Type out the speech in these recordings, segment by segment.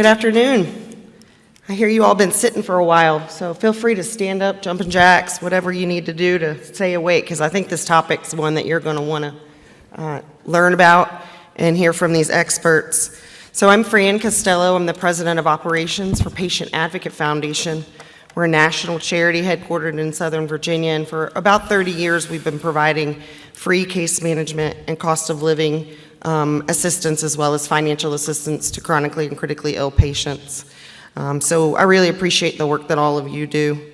Good afternoon. I hear you all been sitting for a while, so feel free to stand up, jumping jacks, whatever you need to do to stay awake, because I think this topic's one that you're going to want to learn about and hear from these experts. So I'm Fran Costello. I'm the President of Operations for Patient Advocate Foundation. We're a national charity headquartered in Southern Virginia, and for about 30 years we've been providing free case management and cost of living assistance, as well as financial assistance to chronically and critically ill patients. So I really appreciate the work that all of you do.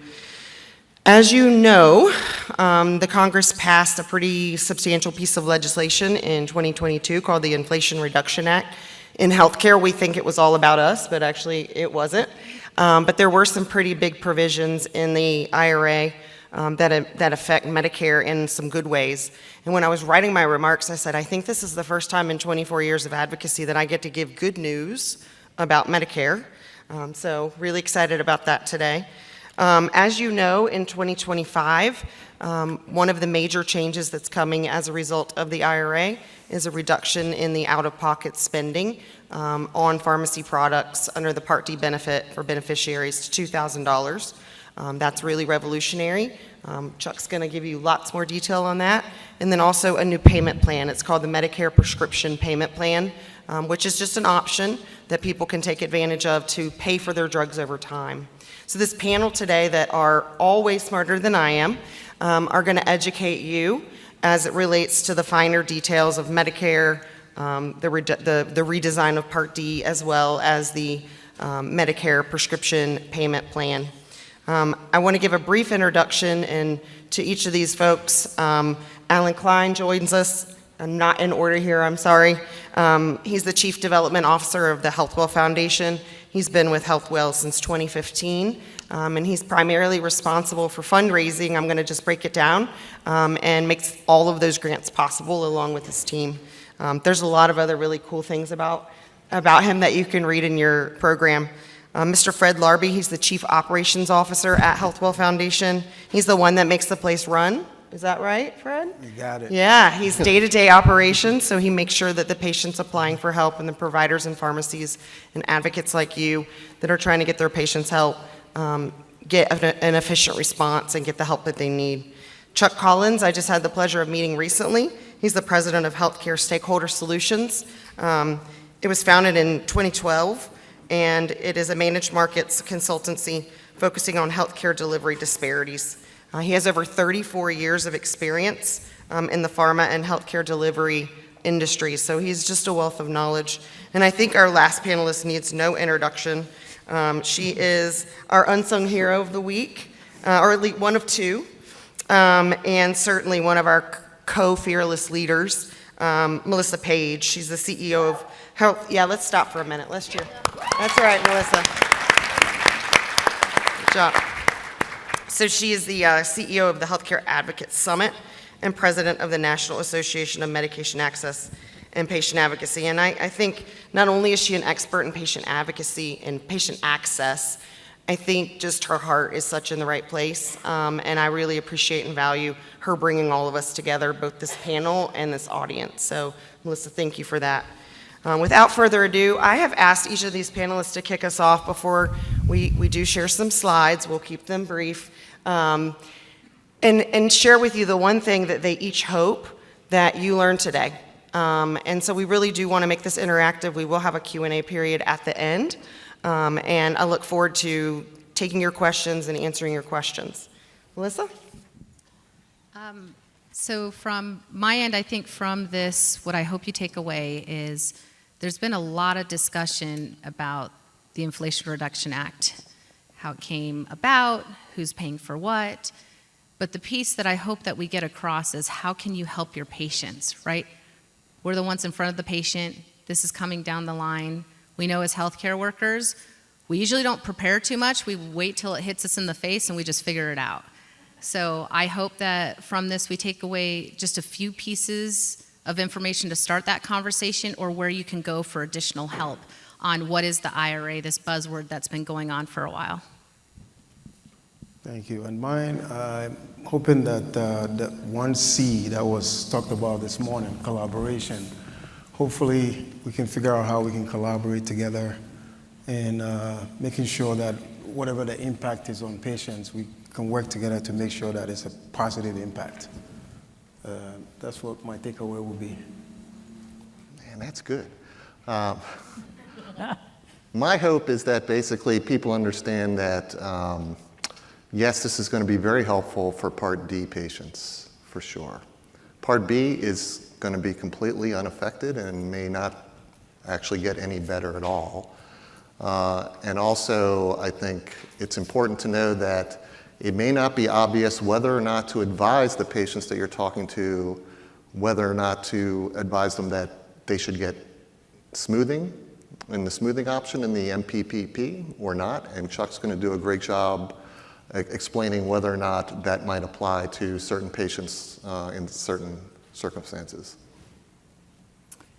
As you know, the Congress passed a pretty substantial piece of legislation in 2022 called the Inflation Reduction Act. In healthcare, we think it was all about us, but actually it wasn't. But there were some pretty big provisions in the IRA that affect Medicare in some good ways. And when I was writing my remarks, I said, I think this is the first time in 24 years of advocacy that I get to give good news about Medicare. So really excited about that today. As you know, in 2025, one of the major changes that's coming as a result of the IRA is a reduction in the out-of-pocket spending on pharmacy products under the Part D benefit for beneficiaries to $2,000. That's really revolutionary. Chuck's going to give you lots more detail on that. And then also a new payment plan. It's called the Medicare Prescription Payment Plan, which is just an option that people can take advantage of to pay for their drugs over time. So this panel today that are all way smarter than I am are going to educate you as it relates to the finer details of Medicare, the redesign of Part D, as well as the Medicare Prescription Payment Plan. I want to give a brief introduction to each of these folks. Alan Klein joins us. I'm not in order here, I'm sorry. He's the Chief Development Officer of the Healthwell Foundation. He's been with Healthwell since 2015, and he's primarily responsible for fundraising. I'm going to just break it down, and makes all of those grants possible along with his team. There's a lot of other really cool things about him that you can read in your program. Mr. Fred Larby, he's the Chief Operations Officer at Healthwell Foundation. He's the one that makes the place run. Is that right, Fred? You got it. Yeah, he's day-to-day operations, so he makes sure that the patients applying for help and the providers and pharmacies and advocates like you that are trying to get their patients help get an efficient response and get the help that they need. Chuck Collins, I just had the pleasure of meeting recently. He's the President of Healthcare Stakeholder Solutions. It was founded in 2012, and it is a managed markets consultancy focusing on healthcare delivery disparities. He has over 34 years of experience in the pharma and healthcare delivery industry, so he's just a wealth of knowledge. And I think our last panelist needs no introduction. She is our unsung hero of the week, or at least one of two, and certainly one of our co-fearless leaders, Melissa Page. She's the CEO of Health. Yeah, let's stop for a minute. Let's cheer. That's all right, Melissa. Good job. So she is the CEO of the Healthcare Advocate Summit and President of the National Association of Medication Access and Patient Advocacy. And I think not only is she an expert in patient advocacy and patient access, I think just her heart is such in the right place. And I really appreciate and value her bringing all of us together, both this panel and this audience. So Melissa, thank you for that. Without further ado, I have asked each of these panelists to kick us off before we do share some slides. We'll keep them brief. And share with you the one thing that they each hope that you learn today. And so we really do want to make this interactive. We will have a Q&A period at the end. And I look forward to taking your questions and answering your questions. Melissa? So from my end, I think from this, what I hope you take away is there's been a lot of discussion about the Inflation Reduction Act, how it came about, who's paying for what. But the piece that I hope that we get across is how can you help your patients, right? We're the ones in front of the patient. This is coming down the line. We know as healthcare workers, we usually don't prepare too much. We wait till it hits us in the face and we just figure it out. So I hope that from this we take away just a few pieces of information to start that conversation, or where you can go for additional help on what is the IRA, this buzzword that's been going on for a while. Thank you. And mine, I'm hoping that the 1C that was talked about this morning, collaboration, hopefully we can figure out how we can collaborate together and making sure that whatever the impact is on patients, we can work together to make sure that it's a positive impact. That's what my takeaway will be. Man, that's good. My hope is that basically people understand that, yes, this is going to be very helpful for Part D patients, for sure. Part B is going to be completely unaffected and may not actually get any better at all. And also, I think it's important to know that it may not be obvious whether or not to advise the patients that you're talking to, whether or not to advise them that they should get smoothing and the smoothing option in the MPPP or not. And Chuck's going to do a great job explaining whether or not that might apply to certain patients in certain circumstances.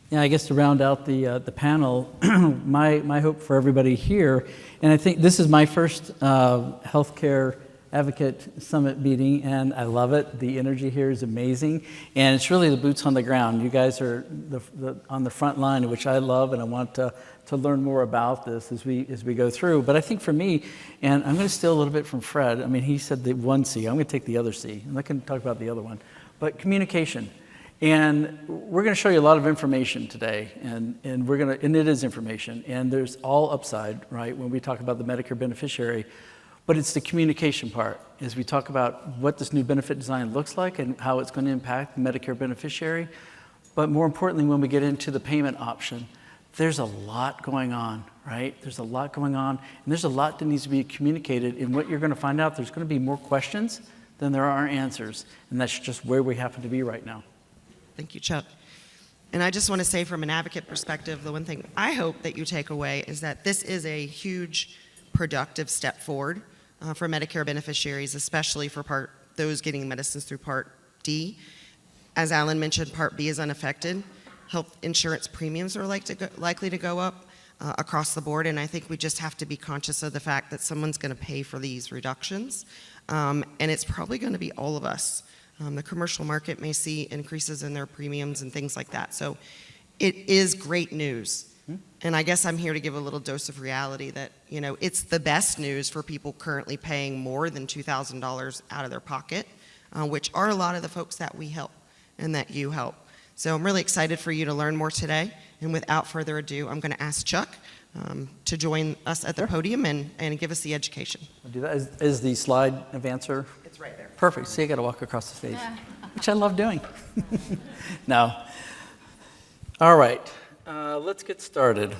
Yeah, I guess to round out the panel, my hope for everybody here, and I think this is my first healthcare advocate summit meeting, and I love it. The energy here is amazing, and it's really the boots on the ground. You guys are on the front line, which I love, and I want to learn more about this as we go through. But I think for me, and I'm going to steal a little bit from Fred. I mean, he said the one C. I'm going to take the other C, and I can talk about the other one. But communication. And we're going to show you a lot of information today, and it is information, and there's all upside, right, when we talk about the Medicare beneficiary. But it's the communication part, as we talk about what this new benefit design looks like and how it's going to impact the Medicare beneficiary. But more importantly, when we get into the payment option, there's a lot going on, right? There's a lot going on, and there's a lot that needs to be communicated. And what you're going to find out, there's going to be more questions than there are answers, and that's just where we happen to be right now. Thank you, Chuck. And I just want to say from an advocate perspective, the one thing I hope that you take away is that this is a huge productive step forward for Medicare beneficiaries, especially for those getting medicines through Part D. As Alan mentioned, Part B is unaffected. Health insurance premiums are likely to go up across the board, and I think we just have to be conscious of the fact that someone's going to pay for these reductions, and it's probably going to be all of us. The commercial market may see increases in their premiums and things like that. So it is great news. And I guess I'm here to give a little dose of reality that, you know, it's the best news for people currently paying more than $2,000 out of their pocket, which are a lot of the folks that we help and that you help. So I'm really excited for you to learn more today. And without further ado, I'm going to ask Chuck to join us at the podium and give us the education. I'll do that. Is the slide advancer? It's right there. Perfect. See, I got to walk across the stage, which I love doing. No. All right. Let's get started.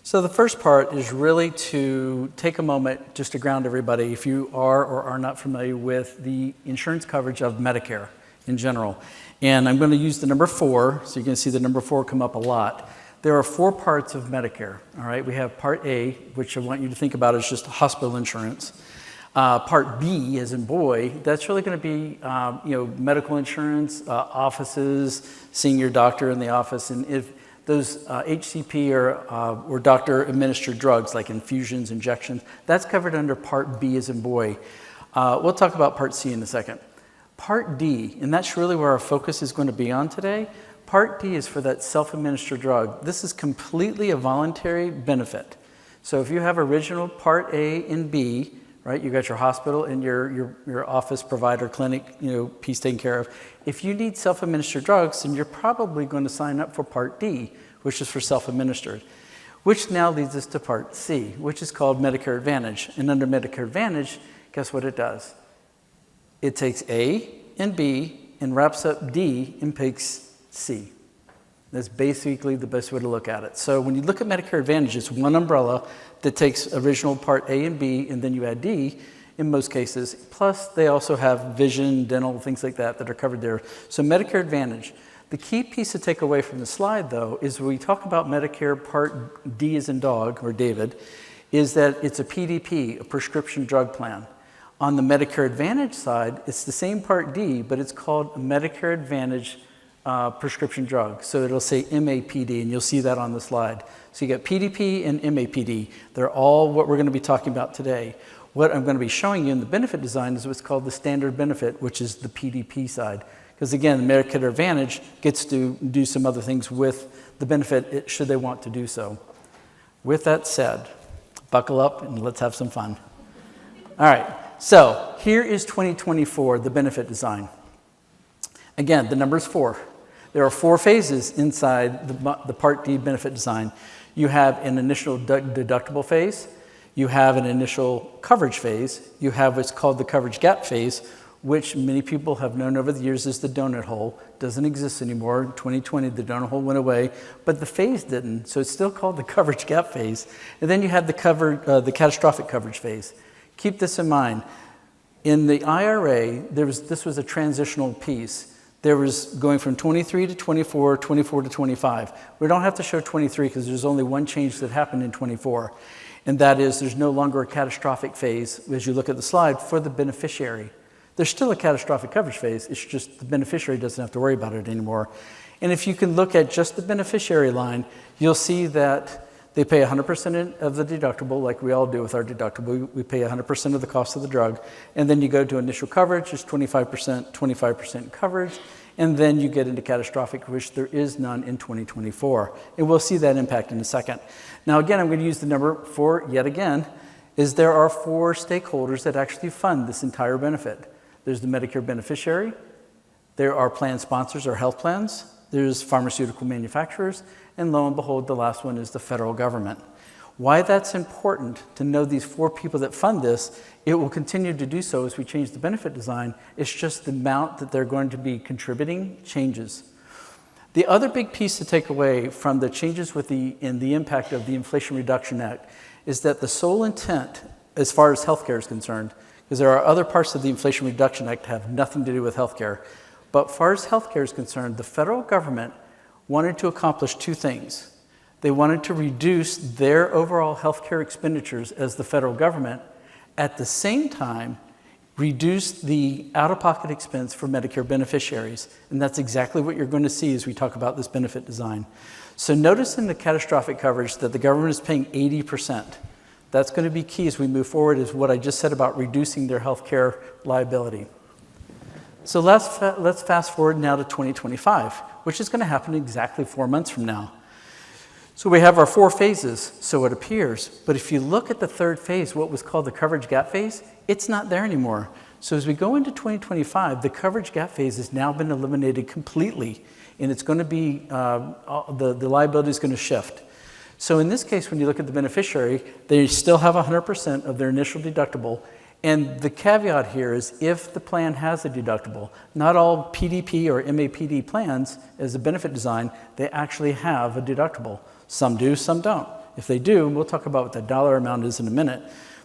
So the first part is really to take a moment just to ground everybody if you are or are not familiar with the insurance coverage of Medicare in general. And I'm going to use the number 4, so you can see the number 4 come up a lot. There are 4 parts of Medicare, all right? We have Part A, which I want you to think about as just hospital insurance. Part B, as in boy, that's really going to be medical insurance, offices, seeing your doctor in the office, and if those HCP or doctor-administered drugs like infusions, injections, that's covered under Part B, as in boy. We'll talk about Part C in a second. Part D, and that's really where our focus is going to be on today. Part D is for that self-administered drug. This is completely a voluntary benefit. So if you have original Part A and B, right, you got your hospital and your office provider clinic, piece taken care of. If you need self-administered drugs, then you're probably going to sign up for Part D, which is for self-administered, which now leads us to Part C, which is called Medicare Advantage. And under Medicare Advantage, guess what it does? It takes A and B and wraps up D and picks C. That's basically the best way to look at it. So when you look at Medicare Advantage, it's one umbrella that takes original Part A and B, and then you add D in most cases. Plus, they also have vision, dental, things like that are covered there. So Medicare Advantage. The key piece to take away from the slide, though, is when we talk about Medicare Part D as in dog, or David, is that it's a PDP, a prescription drug plan. On the Medicare Advantage side, it's the same Part D, but it's called a Medicare Advantage prescription drug. So it'll say MAPD, and you'll see that on the slide. So you got PDP and MAPD. They're all what we're going to be talking about today. What I'm going to be showing you in the benefit design is what's called the standard benefit, which is the PDP side. Because again, the Medicare Advantage gets to do some other things with the benefit should they want to do so. With that said, buckle up and let's have some fun. All right, so here is 2024, the benefit design. Again, the number is 4. There are 4 phases inside the Part D benefit design. You have an initial deductible phase, you have an initial coverage phase, you have what's called the coverage gap phase, which many people have known over the years as the donut hole. Doesn't exist anymore. In 2020, the donut hole went away, but the phase didn't, so it's still called the coverage gap phase. And then you have the catastrophic coverage phase. Keep this in mind. In the IRA, this was a transitional piece. There was going from 23 to 24, 24 to 25. We don't have to show 23 because there's only one change that happened in 24. And that is there's no longer a catastrophic phase, as you look at the slide, for the beneficiary. There's still a catastrophic coverage phase, it's just the beneficiary doesn't have to worry about it anymore. And if you can look at just the beneficiary line, you'll see that they pay 100% of the deductible, like we all do with our deductible. We pay 100% of the cost of the drug. And then you go to initial coverage, it's 25% coverage. And then you get into catastrophic, which there is none in 2024. And we'll see that impact in a second. Now, again, I'm going to use the number 4 yet again, is there are 4 stakeholders that actually fund this entire benefit. There's the Medicare beneficiary, there are plan sponsors or health plans, there's pharmaceutical manufacturers, and lo and behold, the last one is the federal government. Why that's important to know these 4 people that fund this, it will continue to do so as we change the benefit design. It's just the amount that they're going to be contributing changes. The other big piece to take away from the changes in the impact of the Inflation Reduction Act is that the sole intent, as far as healthcare is concerned, because there are other parts of the Inflation Reduction Act that have nothing to do with healthcare, but as far as healthcare is concerned, the federal government wanted to accomplish 2 things. They wanted to reduce their overall healthcare expenditures as the federal government, at the same time reduce the out-of-pocket expense for Medicare beneficiaries. And that's exactly what you're going to see as we talk about this benefit design. So notice in the catastrophic coverage that the government is paying 80%. That's going to be key as we move forward, is what I just said about reducing their healthcare liability. So let's fast forward now to 2025, which is going to happen exactly 4 months from now. So we have our 4 phases, so it appears. But if you look at the 3rd phase, what was called the coverage gap phase, it's not there anymore. So as we go into 2025, the coverage gap phase has now been eliminated completely, and it's going to be, the liability is going to shift. So in this case, when you look at the beneficiary, they still have 100% of their initial deductible. And the caveat here is if the plan has a deductible. Not all PDP or MAPD plans, as a benefit design, they actually have a deductible. Some do, some don't. If they do, we'll talk about what the dollar amount is in a minute.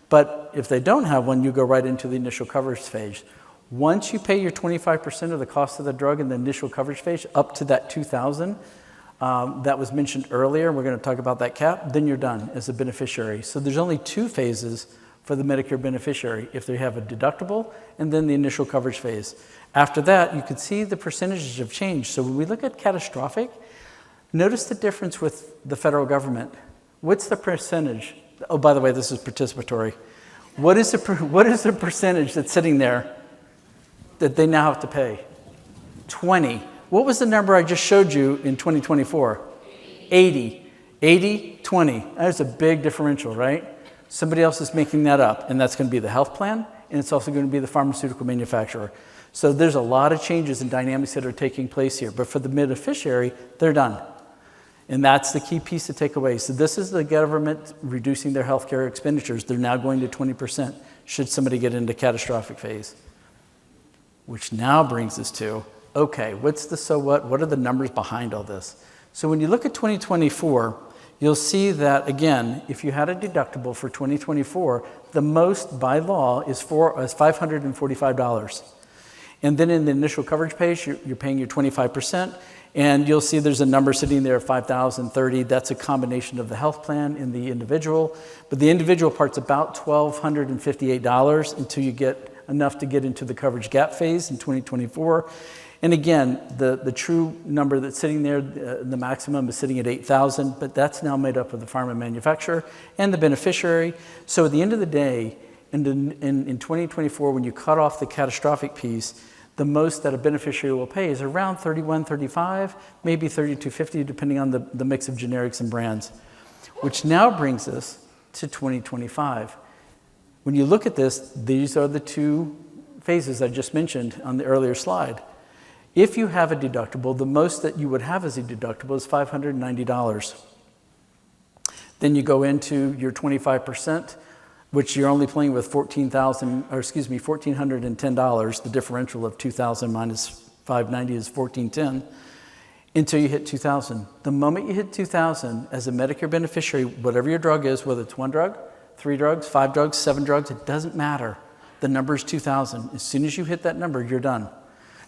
But if they don't have one, you go right into the initial coverage phase. Once you pay your 25% of the cost of the drug in the initial coverage phase, up to that $2,000, that was mentioned earlier, we're going to talk about that cap, then you're done as a beneficiary. So there's only 2 phases for the Medicare beneficiary, if they have a deductible and then the initial coverage phase. After that, you can see the percentages have changed. So when we look at catastrophic, notice the difference with the federal government. What's the percentage? Oh, by the way, this is participatory. What is the percentage that's sitting there that they now have to pay? 20. What was the number I just showed you in 2024? 80. 80, 20. That's a big differential, right? Somebody else is making that up, and that's going to be the health plan, and it's also going to be the pharmaceutical manufacturer. So there's a lot of changes and dynamics that are taking place here. But for the beneficiary, they're done. And that's the key piece to take away. So this is the government reducing their healthcare expenditures. They're now going to 20% should somebody get into catastrophic phase. Which now brings us to, okay, what's the so what? What are the numbers behind all this? So when you look at 2024, you'll see that, again, if you had a deductible for 2024, the most by law is $545. And then in the initial coverage page, you're paying your 25%, and you'll see there's a number sitting there of $5,030. That's a combination of the health plan and the individual. But the individual part's about $1,258 until you get enough to get into the coverage gap phase in 2024. And again, the true number that's sitting there, the maximum is sitting at $8,000, but that's now made up of the pharma manufacturer and the beneficiary. So at the end of the day, in 2024, when you cut off the catastrophic piece, the most that a beneficiary will pay is around $31, $35, maybe $32.50, depending on the mix of generics and brands. which now brings us to 2025. When you look at this, these are the two phases I just mentioned on the earlier slide. If you have a deductible, the most that you would have as a deductible is $590. Then you go into your 25%, which you're only playing with $1,410. The differential of $2,000 minus $590 is $1,410 until you hit $2,000. The moment you hit $2,000 as a Medicare beneficiary, whatever your drug is, whether it's 1 drug, 3 drugs, 5 drugs, 7 drugs, it doesn't matter. The number is 2,000. As soon as you hit that number, you're done.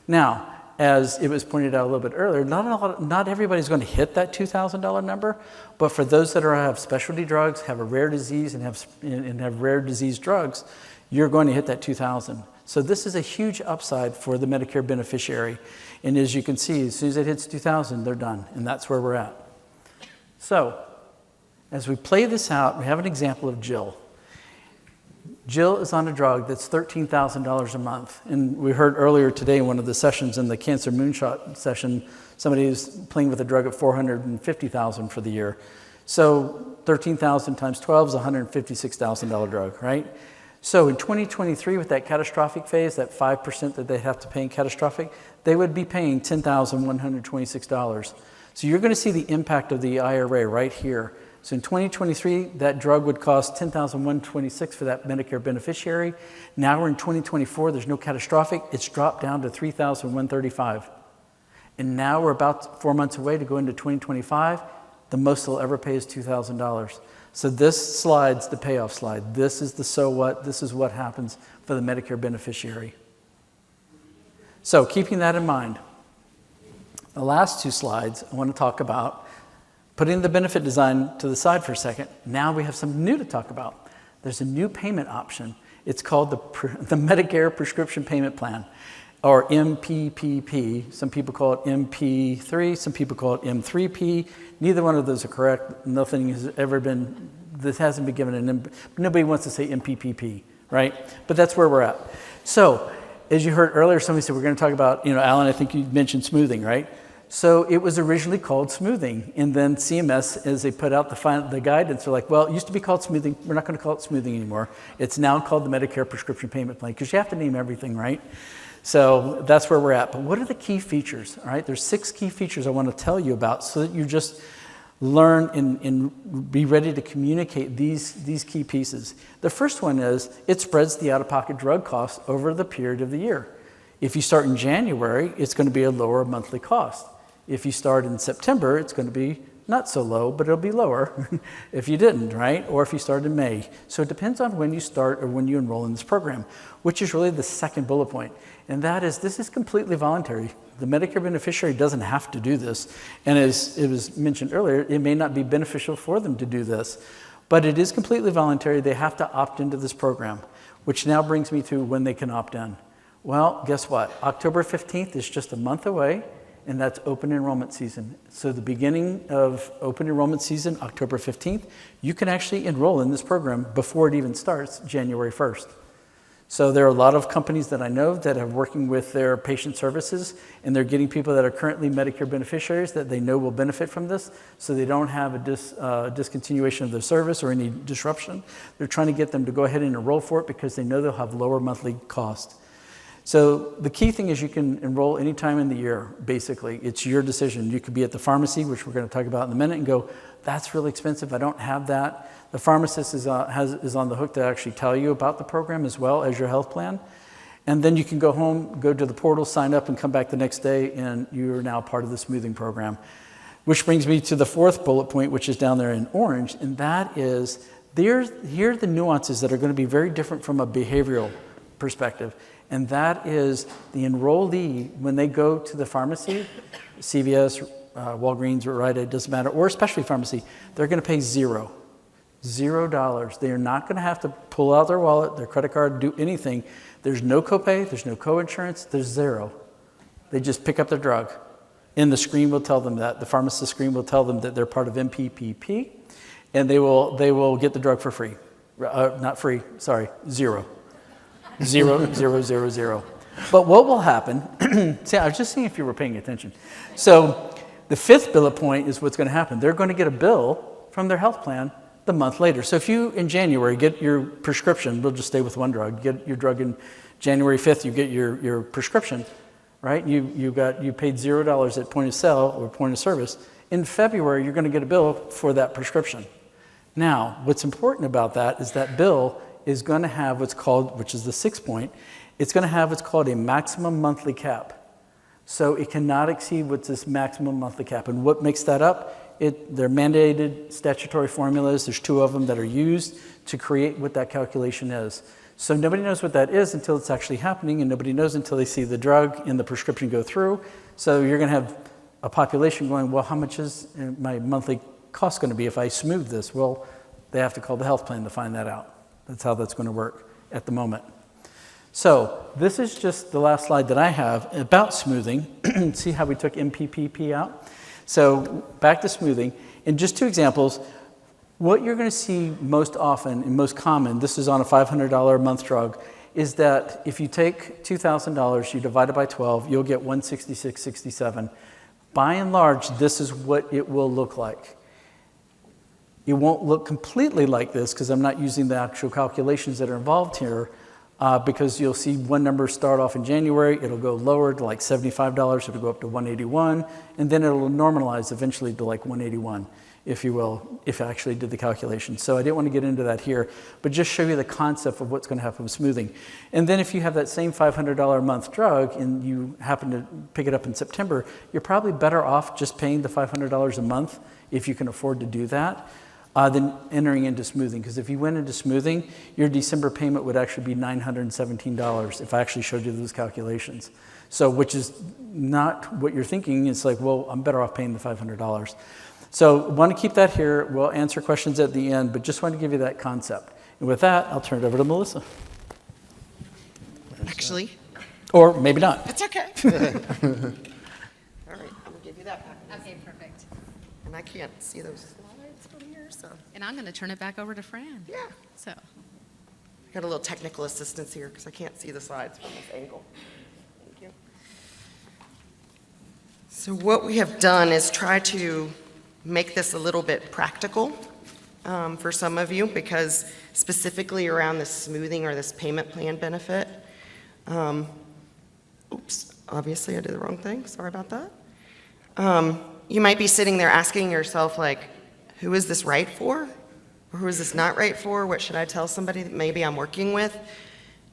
Now, as it was pointed out a little bit earlier, not everybody's going to hit that $2,000 number, but for those that have specialty drugs, have a rare disease, and have rare disease drugs, you're going to hit that $2,000. So this is a huge upside for the Medicare beneficiary. And as you can see, as soon as it hits $2,000, they're done, and that's where we're at. So, as we play this out, we have an example of Jill. Jill is on a drug that's $13,000 a month. And we heard earlier today in one of the sessions in the Cancer Moonshot session, somebody was playing with a drug at $450,000 for the year. So 13,000 times 12 is a $156,000 drug, right? So in 2023, with that catastrophic phase, that 5% that they have to pay in catastrophic, they would be paying $10,126. So you're going to see the impact of the IRA right here. So in 2023, that drug would cost $10,126 for that Medicare beneficiary. Now we're in 2024, there's no catastrophic. It's dropped down to $3,135. And now we're about 4 months away to go into 2025. The most they'll ever pay is $2,000. So this slide's the payoff slide. This is the so what. This is what happens for the Medicare beneficiary. So keeping that in mind, the last 2 slides I want to talk about. Putting the benefit design to the side for a second, now we have something new to talk about. There's a new payment option. It's called the Medicare Prescription Payment Plan, or MPPP. Some people call it MP3, some people call it M3P. Neither one of those are correct. Nothing has ever been, this hasn't been given nobody wants to say MPPP, right? But that's where we're at. So, as you heard earlier, somebody said we're going to talk about, Alan, I think you mentioned smoothing, right? So it was originally called smoothing, and then CMS, as they put out the guidance, they're like, well, it used to be called smoothing. We're not going to call it smoothing anymore. It's now called the Medicare Prescription Payment Plan, because you have to name everything, right? So that's where we're at. But what are the key features? All right, there's 6 key features I want to tell you about, so that you just learn and be ready to communicate these key pieces. The first one is it spreads the out-of-pocket drug costs over the period of the year. If you start in January, it's going to be a lower monthly cost. If you start in September, it's going to be not so low, but it'll be lower if you didn't, right? Or if you start in May. So it depends on when you start or when you enroll in this program, which is really the second bullet point. And that is, this is completely voluntary. The Medicare beneficiary doesn't have to do this. And as it was mentioned earlier, it may not be beneficial for them to do this, but it is completely voluntary. They have to opt into this program, which now brings me to when they can opt in. Well, guess what? October 15th is just a month away. And that's open enrollment season. So the beginning of open enrollment season, October 15th, you can actually enroll in this program before it even starts, January 1st. So there are a lot of companies that I know that are working with their patient services, and they're getting people that are currently Medicare beneficiaries that they know will benefit from this, so they don't have a discontinuation of their service or any disruption. They're trying to get them to go ahead and enroll for it because they know they'll have lower monthly cost. So the key thing is you can enroll any time in the year, basically. It's your decision. You could be at the pharmacy, which we're going to talk about in a minute, and go, that's really expensive, I don't have that. The pharmacist is on the hook to actually tell you about the program as well as your health plan. And then you can go home, go to the portal, sign up, and come back the next day, and you're now part of the smoothing program. Which brings me to the 4th bullet point, which is down there in orange, and that is, here are the nuances that are going to be very different from a behavioral perspective. And that is the enrollee, when they go to the pharmacy, CVS, Walgreens, or Rite Aid, it doesn't matter, or a specialty pharmacy, they're going to pay $0. They are not going to have to pull out their wallet, their credit card, do anything. There's no copay, there's no coinsurance, there's 0. They just pick up their drug. And the screen will tell them that. The pharmacist screen will tell them that they're part of MPPP, and they will get the drug for free. Not free, sorry, 0. 0, 0, 0, 0. But what will happen, see, I was just seeing if you were paying attention. So the 5th bullet point is what's going to happen. They're going to get a bill from their health plan the month later. So if you, in January, get your prescription, we'll just stay with one drug, get your drug in January 5th, you get your prescription, right? You paid $0 at point of sale or point of service. In February, you're going to get a bill for that prescription. Now, what's important about that is that bill is going to have what's called, which is the 6th point, it's going to have what's called a maximum monthly cap. So it cannot exceed what's this maximum monthly cap. And what makes that up? They're mandated statutory formulas. There's 2 of them that are used to create what that calculation is. So nobody knows what that is until it's actually happening, and nobody knows until they see the drug and the prescription go through. So you're going to have a population going, well, how much is my monthly cost going to be if I smooth this? Well, they have to call the health plan to find that out. That's how that's going to work at the moment. So this is just the last slide that I have about smoothing. See how we took MPPP out? So back to smoothing. And just 2 examples. What you're going to see most often and most common, this is on a $500 a month drug, is that if you take $2,000, you divide it by 12, you'll get $166.67. By and large, this is what it will look like. It won't look completely like this because I'm not using the actual calculations that are involved here, because you'll see one number start off in January, it'll go lower to like $75, it'll go up to $181, and then it'll normalize eventually to like $181, if you will, if I actually did the calculation. So I didn't want to get into that here, but just show you the concept of what's going to happen with smoothing. And then if you have that same $500 a month drug and you happen to pick it up in September, you're probably better off just paying the $500 a month if you can afford to do that. Than entering into smoothing. Because if you went into smoothing, your December payment would actually be $917 if I actually showed you those calculations. So, which is not what you're thinking. It's like, well, I'm better off paying the $500. So, want to keep that here. We'll answer questions at the end, but just want to give you that concept. And with that, I'll turn it over to Melissa. Actually, Or maybe not. it's okay. All right, I'm going to give you that back. Okay, perfect. And I can't see those slides from here, so. And I'm going to turn it back over to Fran. Yeah. So, Got a little technical assistance here because I can't see the slides from this angle. Thank you. So what we have done is try to make this a little bit practical for some of you, because specifically around this smoothing or this payment plan benefit. Oops, obviously I did the wrong thing. Sorry about that. You might be sitting there asking yourself, like, who is this right for? Or who is this not right for? What should I tell somebody that maybe I'm working with?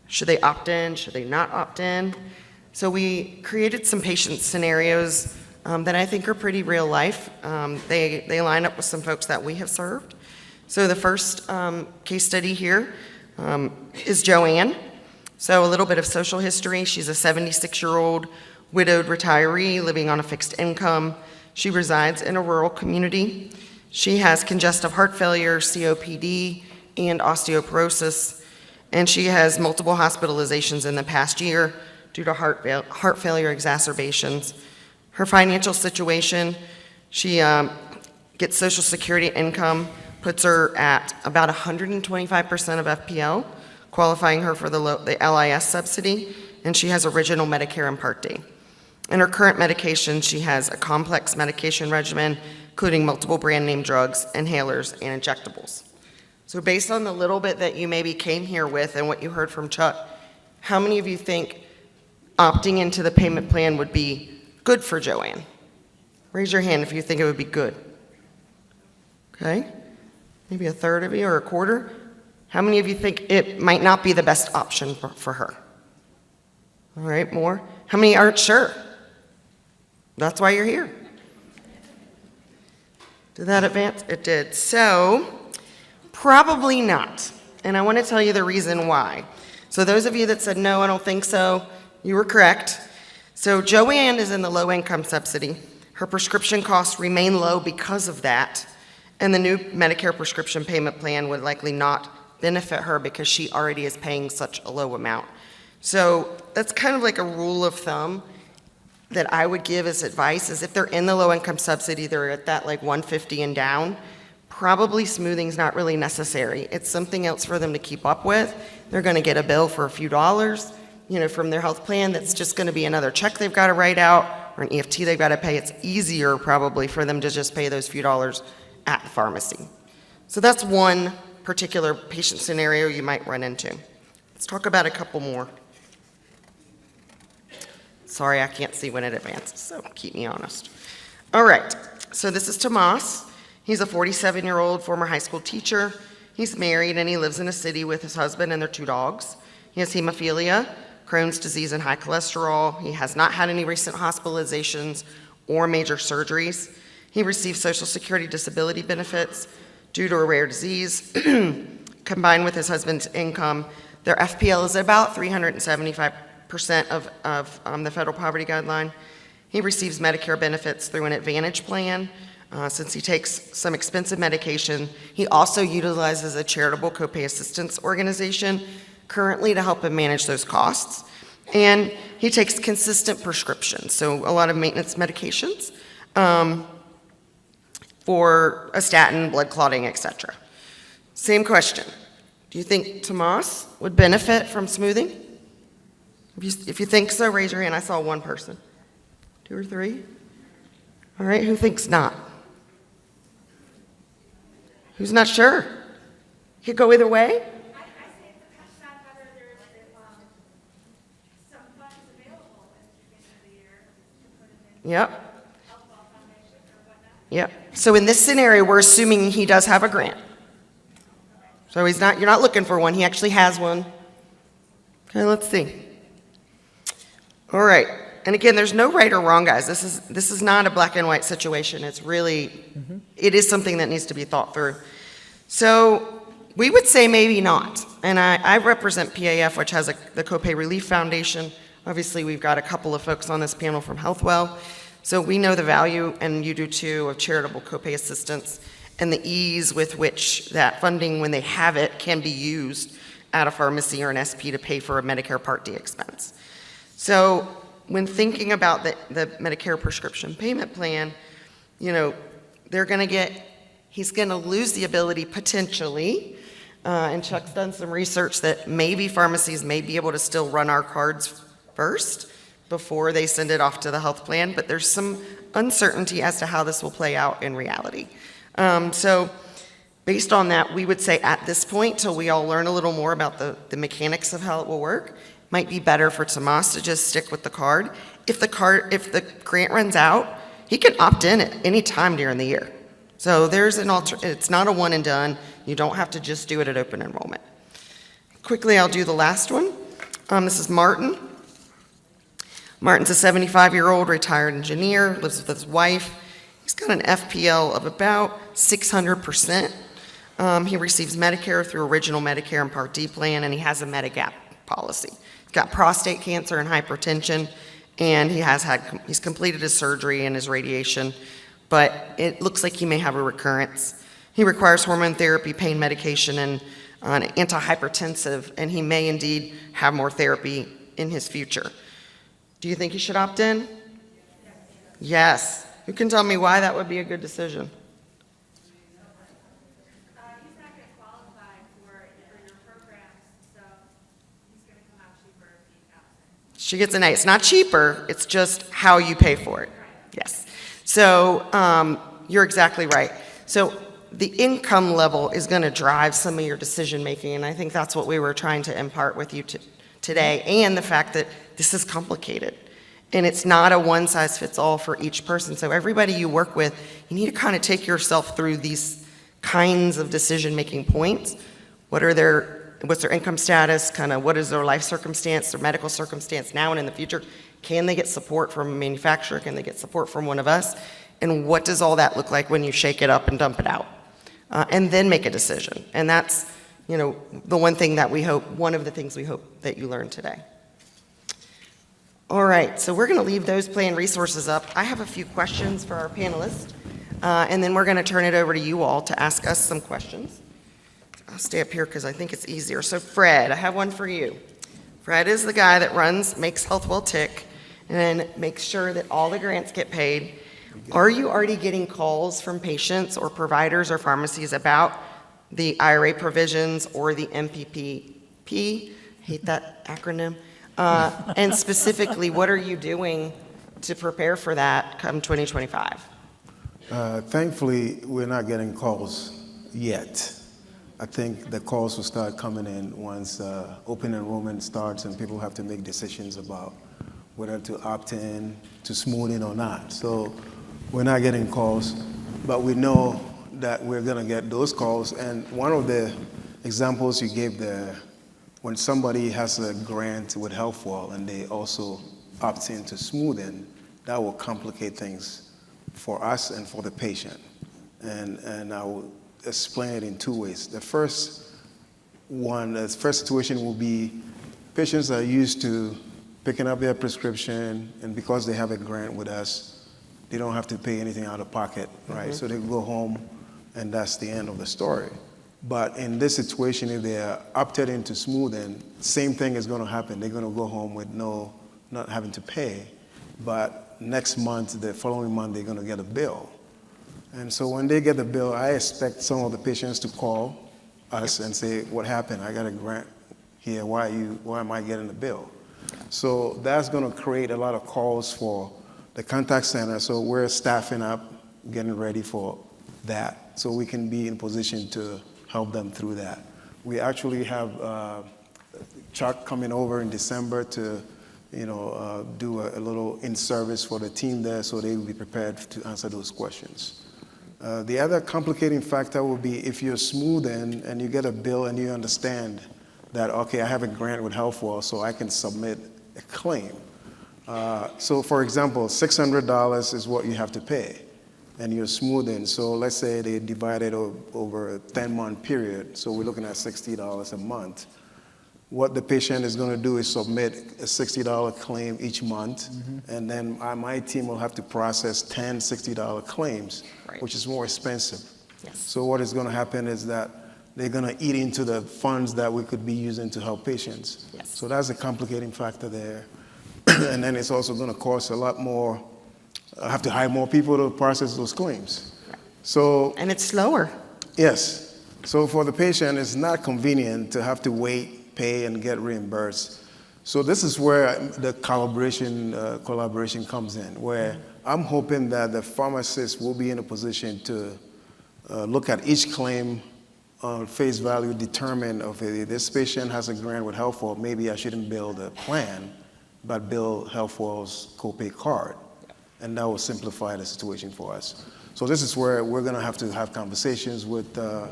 Should they opt in? Should they not opt in? So we created some patient scenarios that I think are pretty real life. They line up with some folks that we have served. So the first case study here is Joanne. So a little bit of social history. She's a 76-year-old widowed retiree living on a fixed income. She resides in a rural community. She has congestive heart failure, COPD, and osteoporosis, and she has multiple hospitalizations in the past year due to heart failure exacerbations. Her financial situation, she gets Social Security income, puts her at about 125% of FPL, qualifying her for the LIS subsidy, and she has original Medicare and Part D. In her current medication, she has a complex medication regimen, including multiple brand name drugs, inhalers, and injectables. So based on the little bit that you maybe came here with and what you heard from Chuck, how many of you think opting into the payment plan would be good for Joanne? Raise your hand if you think it would be good. Okay, maybe a third of you or a quarter. How many of you think it might not be the best option for her? All right, more. How many aren't sure? That's why you're here. Did that advance? It did. So, probably not. And I want to tell you the reason why. So those of you that said, no, I don't think so, you were correct. So Joanne is in the low income subsidy. Her prescription costs remain low because of that. And the new Medicare prescription payment plan would likely not benefit her because she already is paying such a low amount. So that's kind of like a rule of thumb that I would give as advice, is if they're in the low income subsidy, they're at that like 150 and down, probably smoothing's not really necessary. It's something else for them to keep up with. They're gonna get a bill for a few dollars, from their health plan. That's just gonna be another check they've gotta write out or an EFT they've gotta pay. It's easier probably for them to just pay those few dollars at the pharmacy. So that's one particular patient scenario you might run into. Let's talk about a couple more. Sorry, I can't see when it advances, so keep me honest. All right, so this is Tomas. He's a 47-year-old former high school teacher. He's married and he lives in a city with his husband and their 2 dogs. He has hemophilia, Crohn's disease, and high cholesterol. He has not had any recent hospitalizations or major surgeries. He receives Social Security disability benefits due to a rare disease. Combined with his husband's income, their FPL is about 375% of the federal poverty guideline. He receives Medicare benefits through an Advantage plan. Since he takes some expensive medication, he also utilizes a charitable copay assistance organization currently to help him manage those costs. And he takes consistent prescriptions, so a lot of maintenance medications for a statin, blood clotting, etc. Same question. Do you think Tomas would benefit from smoothing? If you think so, raise your hand. I saw one person. 2 or 3? All right, who thinks not? Who's not sure? Could go either way? I say it depends on whether there's some funds available at the beginning of the year to put it in Yep. Healthwell Foundation or whatnot. Yep. So in this scenario, we're assuming he does have a grant. So you're not looking for one, he actually has one. Okay, let's see. All right. And again, there's no right or wrong, guys. This is not a black and white situation. It's really, it is something that needs to be thought through. So we would say maybe not. And I represent PAF, which has the Copay Relief Foundation. Obviously, we've got a couple of folks on this panel from Healthwell. So we know the value, and you do too, of charitable copay assistance and the ease with which that funding, when they have it, can be used at a pharmacy or an SP to pay for a Medicare Part D expense. So when thinking about the Medicare Prescription Payment Plan, you know, he's going to lose the ability potentially, and Chuck's done some research that maybe pharmacies may be able to still run our cards first before they send it off to the health plan, but there's some uncertainty as to how this will play out in reality. So based on that, we would say at this point, till we all learn a little more about the mechanics of how it will work, might be better for Tomas to just stick with the card. If the grant runs out, he can opt in at any time during the year. So there's it's not a one and done. You don't have to just do it at open enrollment. Quickly, I'll do the last one. This is Martin. Martin's a 75-year-old retired engineer, lives with his wife. He's got an FPL of about 600%. He receives Medicare through original Medicare and Part D plan, and he has a Medigap policy. He's got prostate cancer and hypertension, and he's completed his surgery and his radiation, but it looks like he may have a recurrence. He requires hormone therapy, pain medication, and an antihypertensive, and he may indeed have more therapy in his future. Do you think he should opt in? Yes. Who can tell me why that would be a good decision? He's not going to qualify for your programs, so he's going to come out cheaper if he opts in. She gets an A. It's not cheaper, it's just how you pay for it. Yes. So you're exactly right. So the income level is going to drive some of your decision making, and I think that's what we were trying to impart with you today, and the fact that this is complicated. And it's not a one-size-fits-all for each person. So everybody you work with, you need to kind of take yourself through these kinds of decision-making points. What's their income status, kind of what is their life circumstance, their medical circumstance now and in the future? Can they get support from a manufacturer? Can they get support from one of us? And what does all that look like when you shake it up and dump it out? And then make a decision. And that's, you know, one of the things we hope that you learned today. All right, so we're going to leave those plan resources up. I have a few questions for our panelists, and then we're going to turn it over to you all to ask us some questions. I'll stay up here because I think it's easier. So Fred, I have one for you. Fred is the guy that makes Healthwell tick and makes sure that all the grants get paid. Are you already getting calls from patients or providers or pharmacies about the IRA provisions or the MPPP? Hate that acronym. And specifically, what are you doing to prepare for that come 2025? Thankfully, we're not getting calls yet. I think the calls will start coming in once open enrollment starts and people have to make decisions about whether to opt in to smoothing or not. So we're not getting calls, but we know that we're going to get those calls. And one of the examples you gave there, when somebody has a grant with HealthWall and they also opt in to smoothing, that will complicate things for us and for the patient. And I will explain it in two ways. The first situation will be patients are used to picking up their prescription, and because they have a grant with us, they don't have to pay anything out of pocket, right? So they go home, and that's the end of the story. But in this situation, if they are opted into smoothing, same thing is going to happen. They're going to go home with not having to pay, but next month, the following month, they're going to get a bill. And so when they get the bill, I expect some of the patients to call us and say, what happened? I got a grant here. Why am I getting the bill? So that's going to create a lot of calls for the contact center. So we're staffing up, getting ready for that, so we can be in position to help them through that. We actually have Chuck coming over in December to do a little in-service for the team there, so they will be prepared to answer those questions. The other complicating factor will be if you're smoothing and you get a bill and you understand that, okay, I have a grant with HealthWall, so I can submit a claim. So for example, $600 is what you have to pay, and you're smoothing. So let's say they divide it over a 10-month period, so we're looking at $60 a month. What the patient is going to do is submit a $60 claim each month, and then my team will have to process 10 $60 claims, Right. which is more expensive. Yes. So what is going to happen is that they're going to eat into the funds that we could be using to help patients. Yes. So that's a complicating factor there. And then it's also going to cost a lot more. I have to hire more people to process those claims. So And it's slower. yes. So for the patient, it's not convenient to have to wait, pay, and get reimbursed. So this is where the collaboration comes in, where I'm hoping that the pharmacist will be in a position to look at each claim on face value, determine, okay, this patient has a grant with HealthWall, maybe I shouldn't bill the plan, but bill HealthWall's copay card. And that will simplify the situation for us. So this is where we're going to have conversations with the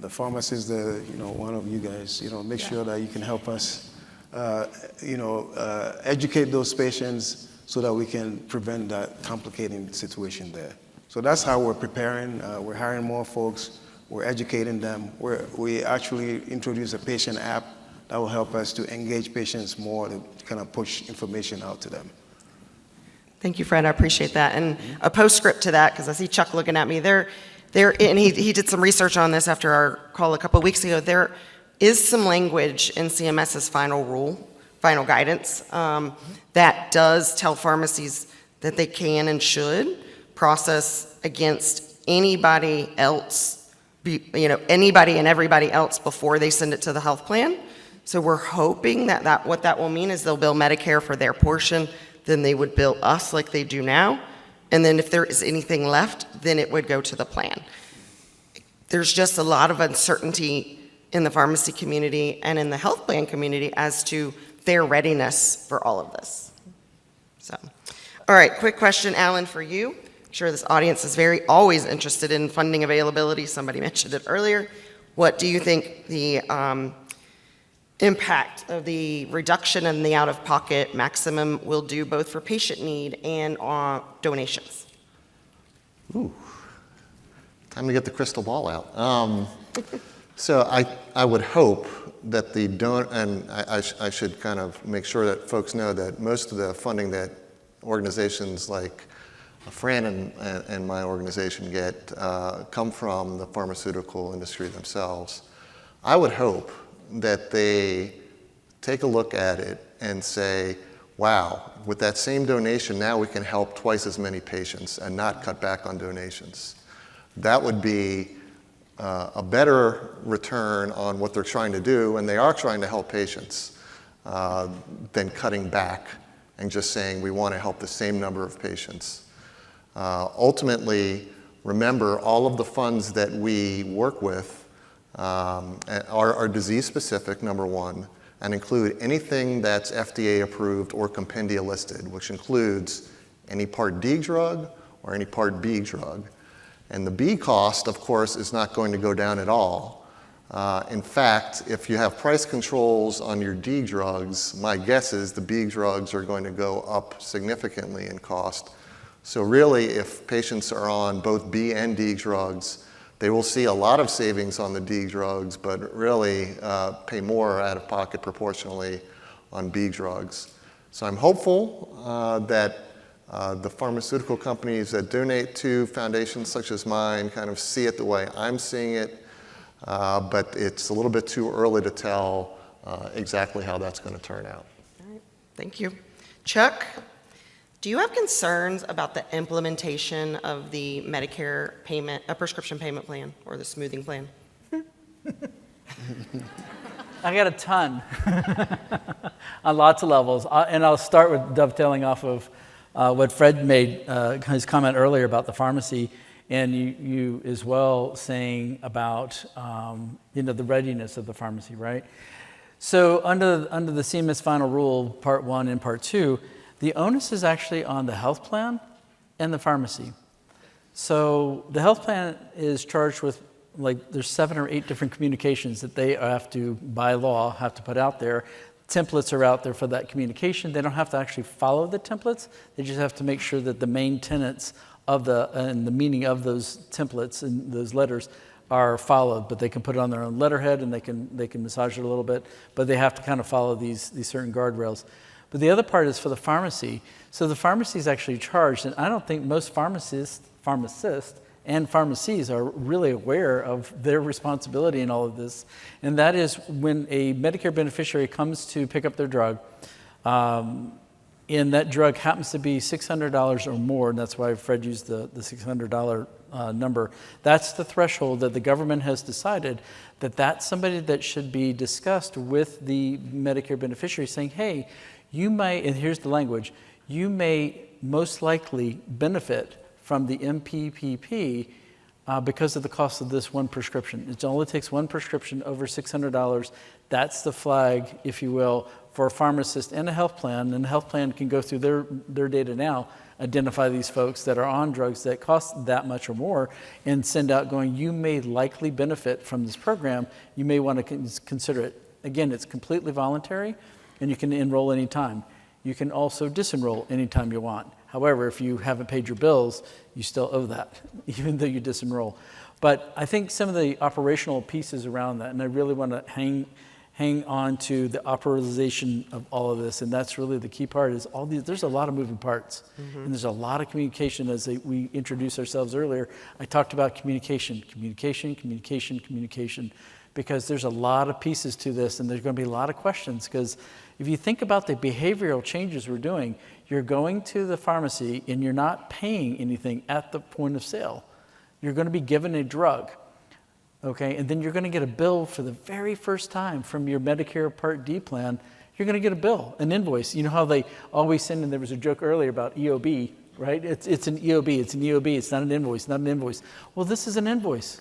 pharmacist, one of you guys, make sure that you can help us, educate those patients so that we can prevent that complicating situation there. So that's how we're preparing. We're hiring more folks. We're educating them. We actually introduced a patient app that will help us to engage patients more, to kind of push information out to them. Thank you, Fred. I appreciate that. And a postscript to that, because I see Chuck looking at me. And he did some research on this after our call a couple of weeks ago. There is some language in CMS's final guidance, that does tell pharmacies that they can and should process against anybody else, anybody and everybody else before they send it to the health plan. So we're hoping that what that will mean is they'll bill Medicare for their portion, then they would bill us like they do now. And then if there is anything left, then it would go to the plan. There's just a lot of uncertainty in the pharmacy community and in the health plan community as to their readiness for all of this. So, all right, quick question, Alan, for you. I'm sure this audience is always interested in funding availability. Somebody mentioned it earlier. What do you think the impact of the reduction in the out-of-pocket maximum will do both for patient need and donations? Ooh, time to get the crystal ball out. So I would hope that and I should kind of make sure that folks know that most of the funding that organizations like Fran and my organization get come from the pharmaceutical industry themselves. I would hope that they take a look at it and say, wow, with that same donation, now we can help twice as many patients and not cut back on donations. That would be a better return on what they're trying to do, and they are trying to help patients, than cutting back and just saying we want to help the same number of patients. Ultimately, Remember, all of the funds that we work with are disease-specific, number one, and include anything that's FDA approved or compendia listed, which includes any Part D drug or any Part B drug. And the B cost, of course, is not going to go down at all. In fact, if you have price controls on your D drugs, my guess is the B drugs are going to go up significantly in cost. So really, if patients are on both B and D drugs, they will see a lot of savings on the D drugs, but really pay more out of pocket proportionally on B drugs. So I'm hopeful that the pharmaceutical companies that donate to foundations such as mine kind of see it the way I'm seeing it, but it's a little bit too early to tell exactly how that's going to turn out. All right, thank you. Chuck, do you have concerns about the implementation of the Medicare prescription payment plan or the smoothing plan? I got a ton on lots of levels. And I'll start with dovetailing off of what Fred made, his comment earlier about the pharmacy, and you as well saying about the readiness of the pharmacy, right? So under the CMS final rule, Part 1 and Part 2, the onus is actually on the health plan and the pharmacy. So the health plan is charged with, there's 7 or 8 different communications that they have to, by law, have to put out there. Templates are out there for that communication. They don't have to actually follow the templates. They just have to make sure that the main tenets of and the meaning of those templates and those letters are followed. But they can put it on their own letterhead and they can massage it a little bit. But they have to kind of follow these certain guardrails. But the other part is for the pharmacy. So the pharmacy is actually charged, and I don't think most pharmacists and pharmacies are really aware of their responsibility in all of this. And that is when a Medicare beneficiary comes to pick up their drug, and that drug happens to be $600 or more, and that's why Fred used the $600 number. That's the threshold that the government has decided that that's somebody that should be discussed with the Medicare beneficiary, saying, hey, you may, and here's the language, you may most likely benefit from the MPPP because of the cost of this one prescription. It only takes one prescription over $600. That's the flag, if you will, for a pharmacist and a health plan. And the health plan can go through their data now, identify these folks that are on drugs that cost that much or more, and send out going, you may likely benefit from this program. You may want to consider it. Again, it's completely voluntary, and you can enroll anytime. You can also disenroll anytime you want. However, if you haven't paid your bills, you still owe that, even though you disenroll. But I think some of the operational pieces around that, and I really want to hang on to the operationalization of all of this, and that's really the key part, is there's a lot of moving parts, and there's a lot of communication. As we introduced ourselves earlier, I talked about communication, because there's a lot of pieces to this, and there's going to be a lot of questions, because if you think about the behavioral changes we're doing, you're going to the pharmacy and you're not paying anything at the point of sale. You're going to be given a drug, okay? And then you're going to get a bill for the very first time from your Medicare Part D plan. You're going to get a bill, an invoice. You know how they always send, and there was a joke earlier about EOB, right? It's an EOB, it's not an invoice, Well, this is an invoice,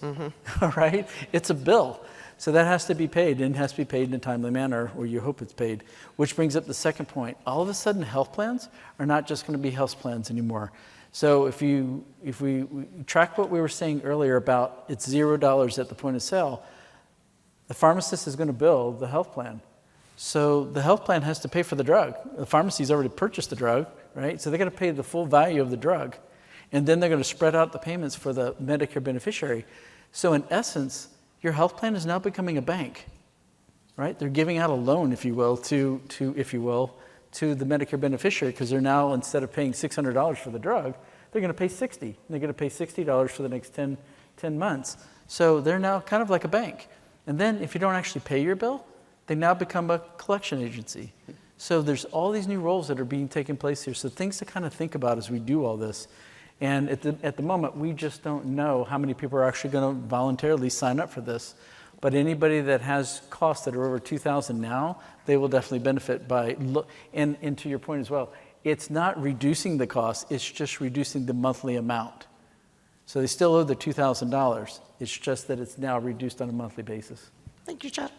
all right? It's a bill. So that has to be paid, and it has to be paid in a timely manner, or you hope it's paid, which brings up the second point. All of a sudden, health plans are not just going to be health plans anymore. So if we track what we were saying earlier about it's $0 at the point of sale, the pharmacist is going to bill the health plan. So the health plan has to pay for the drug. The pharmacy's already purchased the drug, right? So they're going to pay the full value of the drug. And then they're going to spread out the payments for the Medicare beneficiary. So in essence, your health plan is now becoming a bank, right? They're giving out a loan, if you will, to the Medicare beneficiary, because they're now, instead of paying $600 for the drug, they're going to pay $60. They're going to pay $60 for the next 10 months. So they're now kind of like a bank. And then if you don't actually pay your bill, they now become a collection agency. So there's all these new roles that are being taken place here. So things to kind of think about as we do all this. And at the moment, we just don't know how many people are actually going to voluntarily sign up for this. But anybody that has costs that are over $2,000 now, they will definitely benefit by, and to your point as well, it's not reducing the cost, it's just reducing the monthly amount. So they still owe the $2,000. It's just that it's now reduced on a monthly basis. Thank you, Chuck.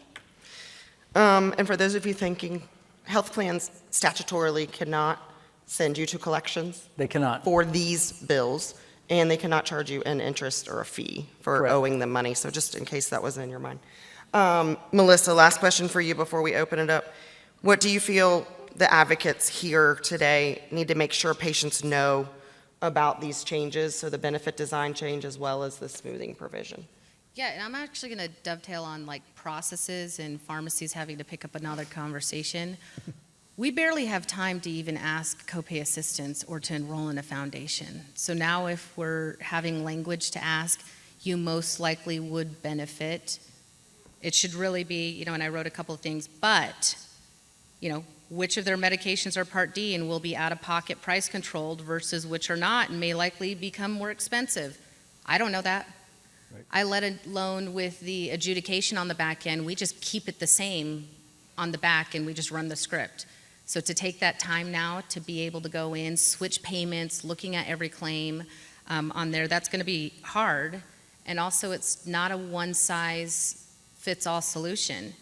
And for those of you thinking, health plans statutorily cannot send you to collections They cannot. for these bills, and they cannot charge you an interest or a fee for Correct. owing them money. So just in case that was in your mind. Melissa, last question for you before we open it up. What do you feel the advocates here today need to make sure patients know about these changes, so the benefit design change as well as the smoothing provision? Yeah, and I'm actually going to dovetail on like processes and pharmacies having to pick up another conversation. We barely have time to even ask copay assistance or to enroll in a foundation. So now if we're having language to ask, you most likely would benefit, it should really be, and I wrote a couple of things, but, which of their medications are Part D and will be out-of-pocket price controlled versus which are not and may likely become more expensive. I don't know that. Right. Let alone with the adjudication on the back end, we just keep it the same on the back and we just run the script. So to take that time now to be able to go in, switch payments, looking at every claim on there, that's going to be hard. And also it's not a one-size-fits-all solution.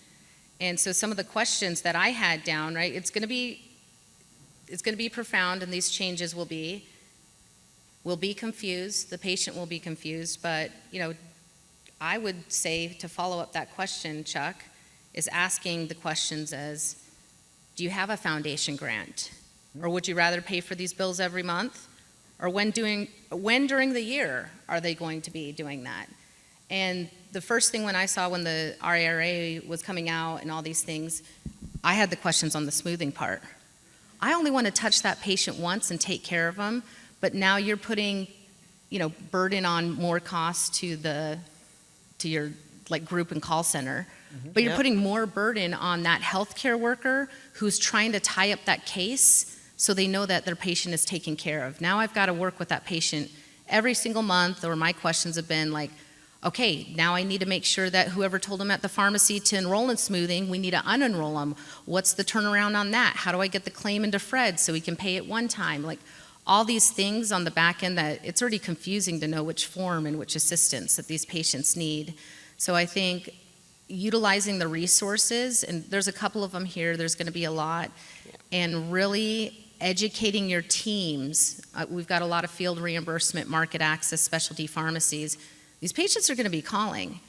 And so some of the questions that I had down, right, it's going to be profound, and these changes will be confused, the patient will be confused, but, I would say to follow up that question, Chuck, is asking the questions as, do you have a foundation grant? Or would you rather pay for these bills every month? Or when during the year are they going to be doing that? And the first thing when I saw when the IRA was coming out and all these things, I had the questions on the smoothing part. I only want to touch that patient once and take care of them, but now you're putting, burden on more costs to your like group and call center. But you're Yep. putting more burden on that healthcare worker who's trying to tie up that case so they know that their patient is taken care of. Now I've got to work with that patient every single month, or my questions have been like, okay, now I need to make sure that whoever told them at the pharmacy to enroll in smoothing, we need to unenroll them. What's the turnaround on that? How do I get the claim into Fred so we can pay it one time? Like all these things on the back end that it's already confusing to know which form and which assistance that these patients need. So I think utilizing the resources, and there's a couple of them here, there's going to be a lot, and really educating your teams. We've got a lot of field reimbursement, market access, specialty pharmacies. These patients are going to be calling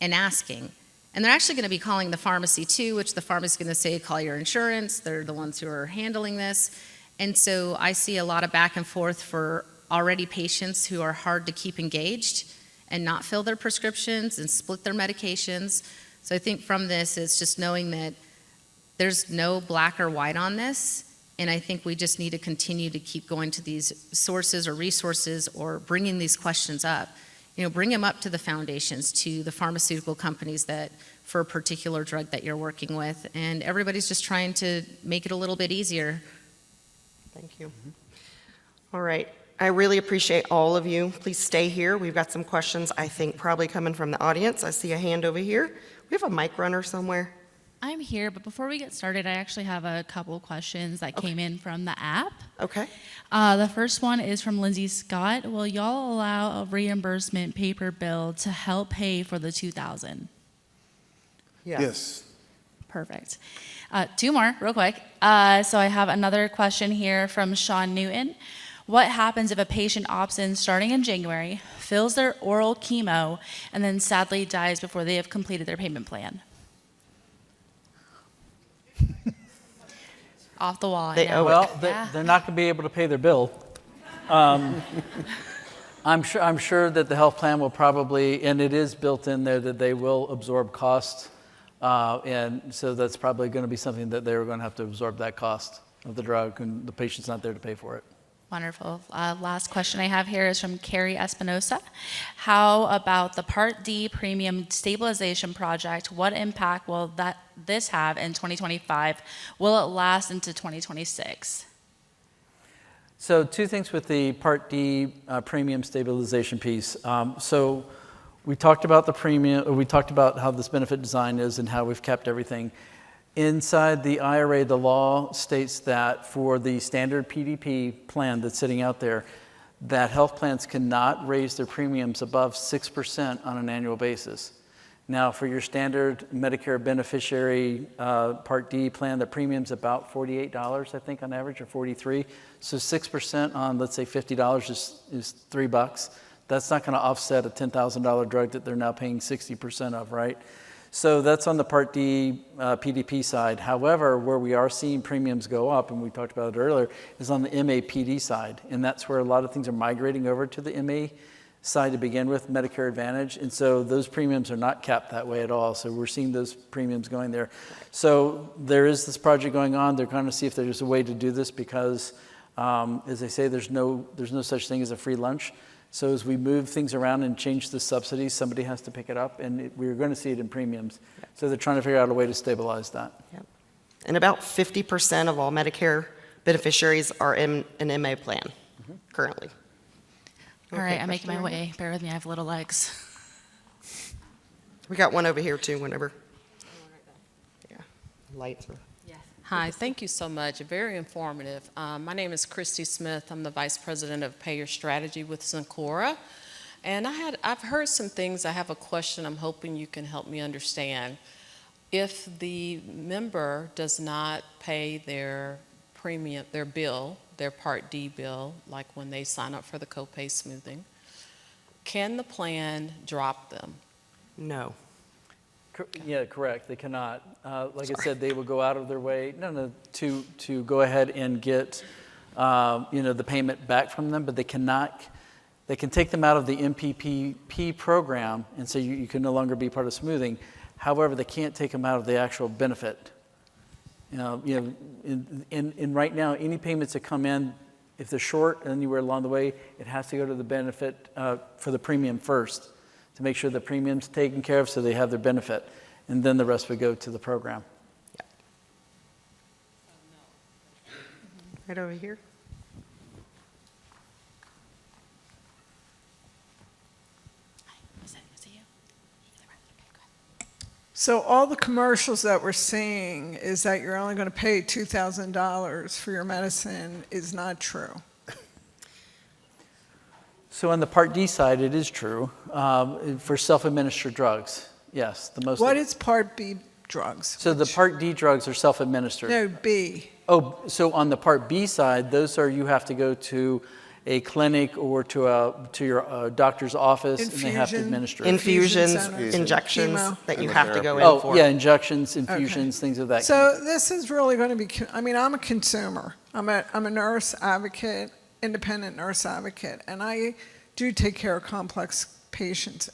and asking, and they're actually going to be calling the pharmacy too, which the pharmacy is going to say, call your insurance. They're the ones who are handling this. And so I see a lot of back and forth for already patients who are hard to keep engaged and not fill their prescriptions and split their medications. So I think from this, it's just knowing that there's no black or white on this, and I think we just need to continue to keep going to these sources or resources or bringing these questions up. Bring them up to the foundations, to the pharmaceutical companies that for a particular drug that you're working with, and everybody's just trying to make it a little bit easier. Thank you. All right. I really appreciate all of you. Please stay here. We've got some questions, I think, probably coming from the audience. I see a hand over here. We have a mic runner somewhere. I'm here, but before we get started, I actually have a couple questions that came in from the app. Okay. The first one is from Lindsay Scott. Will y'all allow a reimbursement paper bill to help pay for the $2,000? Yes. Perfect. Two more, real quick. So I have another question here from Sean Newton. What happens if a patient opts in starting in January, fills their oral chemo, and then sadly dies before they have completed their payment plan? Off the wall. I They know. owe it. Well, Yeah. they're not going to be able to pay their bill. I'm sure that the health plan will probably, and it is built in there, that they will absorb costs. And so that's probably going to be something that they're going to have to absorb that cost of the drug, and the patient's not there to pay for it. Wonderful. Last question I have here is from Carrie Espinosa. How about the Part D Premium Stabilization Project? What impact will this have in 2025? Will it last into 2026? So two things with the Part D premium stabilization piece. So we talked about the premium, we talked about how this benefit design is and how we've kept everything. Inside the IRA, the law states that for the standard PDP plan that's sitting out there, that health plans cannot raise their premiums above 6% on an annual basis. Now, for your standard Medicare beneficiary Part D plan, the premium's about $48, I think, on average, or $43. So 6% on, let's say, $50 is $3. That's not going to offset a $10,000 drug that they're now paying 60% of, right? So that's on the Part D PDP side. However, where we are seeing premiums go up, and we talked about it earlier, is on the MAPD side. And that's where a lot of things are migrating over to the MA side to begin with, Medicare Advantage. And so those premiums are not capped that way at all. So we're seeing those premiums going there. So there is this project going on. They're going to see if there's a way to do this because, as they say, there's no such thing as a free lunch. So as we move things around and change the subsidies, somebody has to pick it up, and we're going to see it in premiums. Yep. So they're trying to figure out a way to stabilize that. Yep. And about 50% of all Medicare beneficiaries are in an MA plan currently. All right, I'm making my way. Bear with me, I have little legs. We got one over here too, whenever. Yeah, lights are. Hi, thank you so much. Very informative. My name is Christy Smith. I'm the Vice President of Payer Strategy with Cencora. And I've heard some things. I have a question I'm hoping you can help me understand. If the member does not pay their premium, their bill, their Part D bill, like when they sign up for the copay smoothing, can the plan drop them? No. Yeah, correct. They cannot. Like I said, they will go out of their way to go ahead and get the payment back from them, but they cannot. They can take them out of the MPPP program and say you can no longer be part of smoothing. However, they can't take them out of the actual benefit. In right now, any payments that come in, if they're short anywhere along the way, it has to go to the benefit for the premium first, to make sure the premium's taken care of so they have their benefit. And then the rest would go to the program. Yeah. Right over here. So all the commercials that we're seeing is that you're only going to pay $2,000 for your medicine is not true. So on the Part D side, it is true. For self-administered drugs, yes. What is Part B drugs? So the Part D drugs are self-administered. No, B. Oh, so on the Part B side, those are you have to go to a clinic or to your doctor's office, and they have to administer it. Infusions, centers, injunctions chemo. that you have to go in for. Oh, yeah, injections, infusions, things of that. So this is really going to be, I'm a consumer. I'm a nurse advocate, independent nurse advocate, and I do take care of complex patients.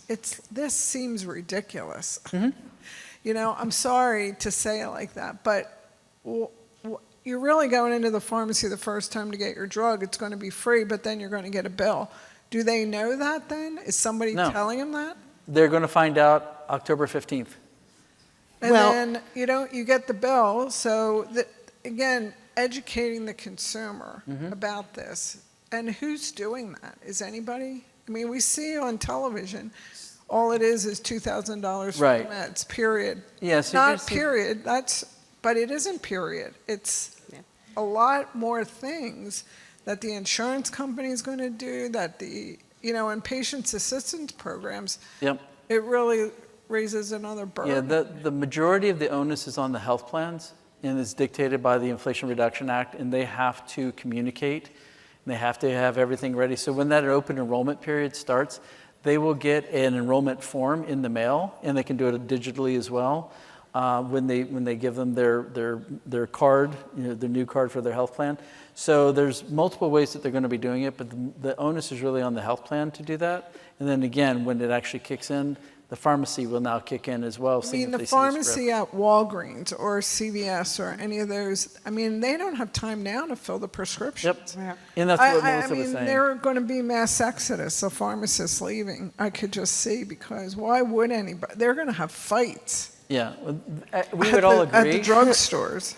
This seems ridiculous. Mm-hmm. I'm sorry to say it like that, but you're really going into the pharmacy the first time to get your drug. It's going to be free, but then you're going to get a bill. Do they know that then? Is somebody telling them that? They're going to find out October 15th. And then, you get the bill. So, again, educating the consumer about this. And who's doing that? Is anybody? I mean, we see on television, all it is $2,000 for Right. meds, period. Yes. Not period. But it isn't period. It's a lot more things that the insurance company is going to do, that in patients' assistance programs, Yep. it really raises another burden. Yeah, the majority of the onus is on the health plans, and it's dictated by the Inflation Reduction Act, and they have to communicate, and they have to have everything ready. So when that open enrollment period starts, they will get an enrollment form in the mail, and they can do it digitally as well. When they give them their card, their new card for their health plan. So there's multiple ways that they're going to be doing it, but the onus is really on the health plan to do that. And then again, when it actually kicks in, the pharmacy will now kick in as well. I mean, the pharmacy at Walgreens or CVS or any of those, they don't have time now to fill the prescriptions. Yep. And that's what Melissa was saying. There are going to be mass exodus of pharmacists leaving. I could just see, because why would anybody? They're going to have fights. Yeah, we would all agree. At the drugstores.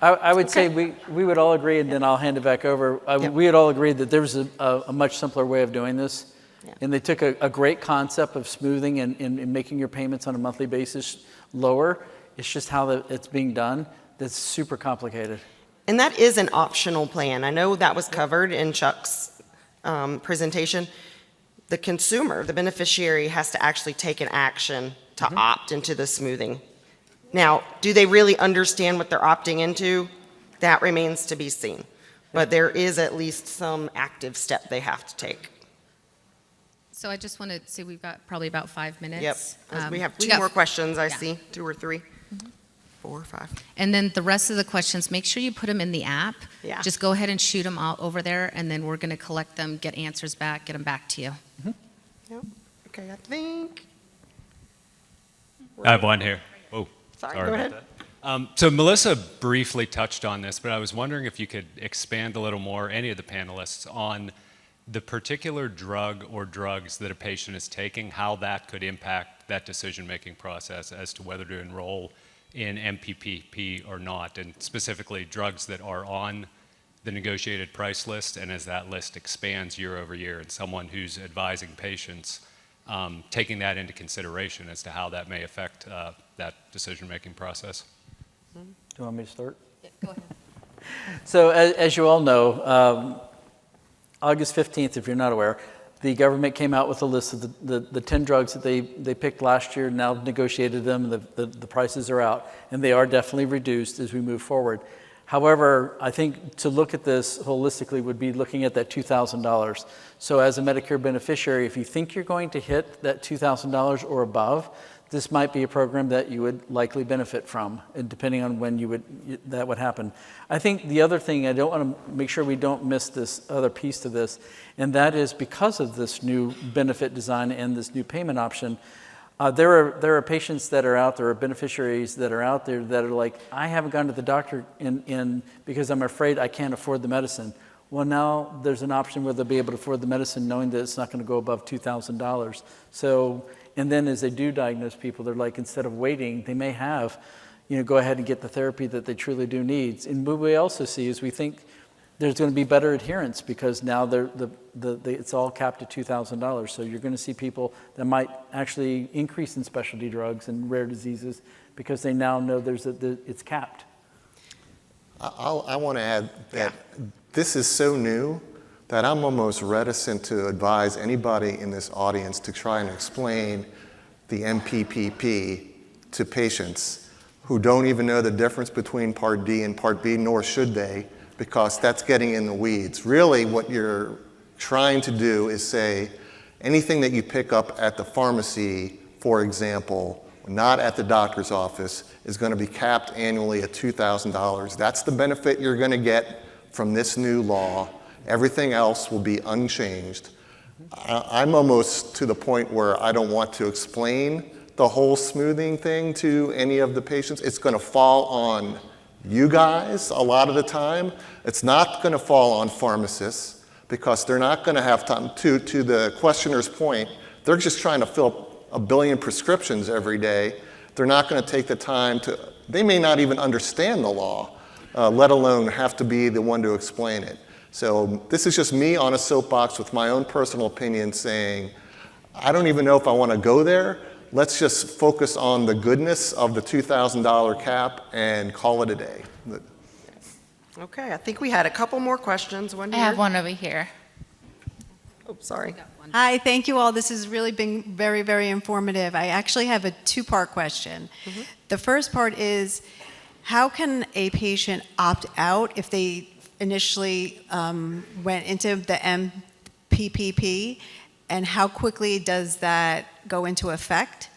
I would say we would all agree, and then I'll hand it back over. We would all agree that there was a much simpler way of doing this. Yeah. And they took a great concept of smoothing and making your payments on a monthly basis lower. It's just how it's being done that's super complicated. And that is an optional plan. I know that was covered in Chuck's presentation, the consumer, the beneficiary, has to actually take an action to opt into the smoothing. Now, do they really understand what they're opting into? That remains to be seen. But there is at least some active step they have to take. So I just want to see, we've got probably about 5 minutes. Yep. We have two got- more questions, I yeah. see, 2 or 3, 4 or 5. And then the rest of the questions, make sure you put them in the app. Yeah. Just go ahead and shoot them all over there, and then we're going to collect them, get answers back, get them back to you. Yep. Okay, I think. I have one here. Oh, Sorry, sorry go about ahead. that. So Melissa briefly touched on this, but I was wondering if you could expand a little more, any of the panelists, on the particular drug or drugs that a patient is taking, how that could impact that decision-making process as to whether to enroll in MPPP or not, and specifically drugs that are on the negotiated price list, and as that list expands year over year, and someone who's advising patients taking that into consideration as to how that may affect that decision-making process. Do you want me to start? Yeah, go ahead. So as you all know, August 15th, if you're not aware, the government came out with a list of the 10 drugs that they picked last year, now negotiated them, the prices are out, and they are definitely reduced as we move forward. However, I think to look at this holistically would be looking at that $2,000. So as a Medicare beneficiary, if you think you're going to hit that $2,000 or above, this might be a program that you would likely benefit from, and depending on when that would happen. I think the other thing, I don't want to make sure we don't miss this other piece to this, and that is because of this new benefit design and this new payment option, there are patients that are out there, or beneficiaries that are out there that are like, I haven't gone to the doctor because I'm afraid I can't afford the medicine. Well, now there's an option where they'll be able to afford the medicine knowing that it's not going to go above $2,000. So, and then as they do diagnose people, they're like, instead of waiting, they may have, go ahead and get the therapy that they truly do need. And what we also see is we think there's going to be better adherence because now it's all capped at $2,000. So you're going to see people that might actually increase in specialty drugs and rare diseases because they now know it's capped. I want to add that this is so new that I'm almost reticent to advise anybody in this audience to try and explain the MPPP to patients who don't even know the difference between Part D and Part B, nor should they, because that's getting in the weeds. Really, what you're trying to do is say anything that you pick up at the pharmacy, for example, not at the doctor's office, is going to be capped annually at $2,000. That's the benefit you're going to get from this new law. Everything else will be unchanged. I'm almost to the point where I don't want to explain the whole smoothing thing to any of the patients. It's going to fall on you guys a lot of the time. It's not going to fall on pharmacists because they're not going to have time. To the questioner's point, they're just trying to fill 1 billion prescriptions every day. They're not going to take the time they may not even understand the law, let alone have to be the one to explain it. So this is just me on a soapbox with my own personal opinion saying, I don't even know if I want to go there. Let's just focus on the goodness of the $2,000 cap and call it a day. Okay, I think we had a couple more questions. One I here. have one over here. Oh, sorry. Hi, thank you all. This has really been very, very informative. I actually have a 2-part question. The first part is, how can a patient opt out if they initially went into the MPPP, and how quickly does that go into effect?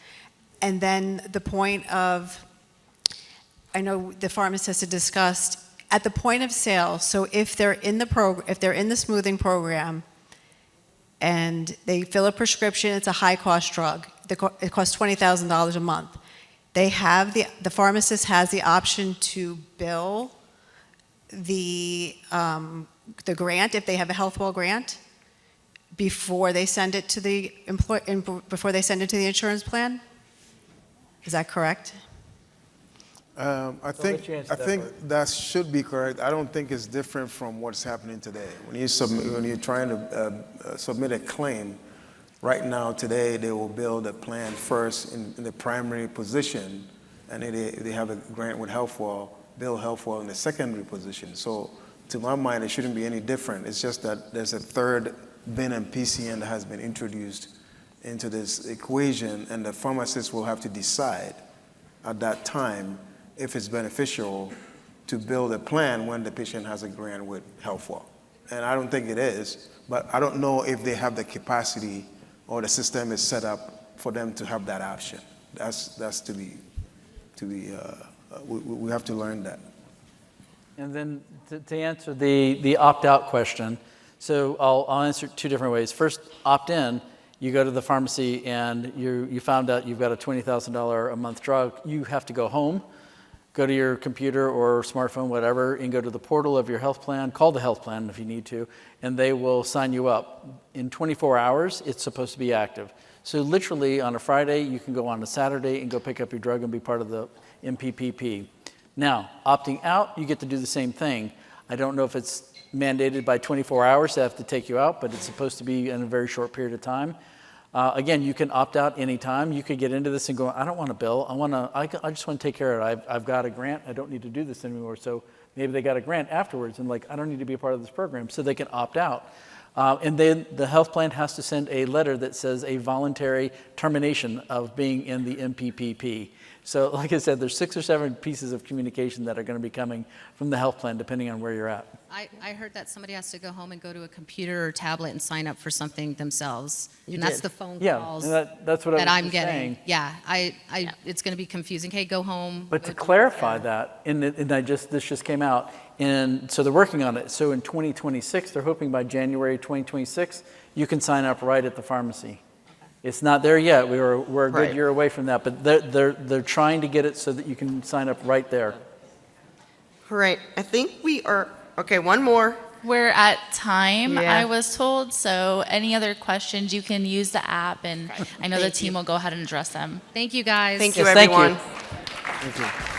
And then the point of, I know the pharmacist had discussed, at the point of sale, so if they're in the smoothing program, and they fill a prescription, it's a high-cost drug. It costs $20,000 a month. The pharmacist has the option to bill the grant, if they have a HealthWell grant, before they send it to the insurance plan. Is that correct? I think that should be correct. I don't think it's different from what's happening today. When you're trying to submit a claim, right now today they will build a plan first in the primary position, and they have a grant with HealthWell, bill HealthWell in the secondary position. So to my mind, it shouldn't be any different. It's just that there's a third bin and PCN that has been introduced into this equation, and the pharmacist will have to decide at that time if it's beneficial to build a plan when the patient has a grant with HealthWell. And I don't think it is, but I don't know if they have the capacity or the system is set up for them to have that option. That's to be we have to learn that. And then to answer the opt-out question, so I'll answer it two different ways. First, opt-in, you go to the pharmacy and you found out you've got a $20,000 a month drug. You have to go home, go to your computer or smartphone, whatever, and go to the portal of your health plan, call the health plan if you need to, and they will sign you up. In 24 hours, it's supposed to be active. So literally on a Friday, you can go on a Saturday and go pick up your drug and be part of the MPPP. Now, opting out, you get to do the same thing. I don't know if it's mandated by 24 hours to have to take you out, but it's supposed to be in a very short period of time. Again, you can opt out anytime. You could get into this and go, I don't want a bill. I just want to take care of it. I've got a grant. I don't need to do this anymore. So maybe they got a grant afterwards and I don't need to be a part of this program. So they can opt out. And then the health plan has to send a letter that says a voluntary termination of being in the MPPP. So like I said, there's 6 or 7 pieces of communication that are going to be coming from the health plan depending on where you're at. I heard that somebody has to go home and go to a computer or tablet and sign up for something themselves. You And that's did. the phone Yeah, calls and that's what I was that I'm just getting. saying. Yeah, it's going to be confusing. Hey, go home. But go to do clarify this. that, this just came out, and so they're working on it. So in 2026, they're hoping by January 2026, you can sign up right at the pharmacy. It's not there yet. We're a good Right. year away from that, but they're trying to get it so that you can sign up right there. All right, I think we are, okay, one more. We're at time, Yeah. I was told, so any other questions, you can use the app, and I know the Thank team you. will go ahead and address them. Thank you, guys. Thank you, Yes, thank you. everyone. Thank you.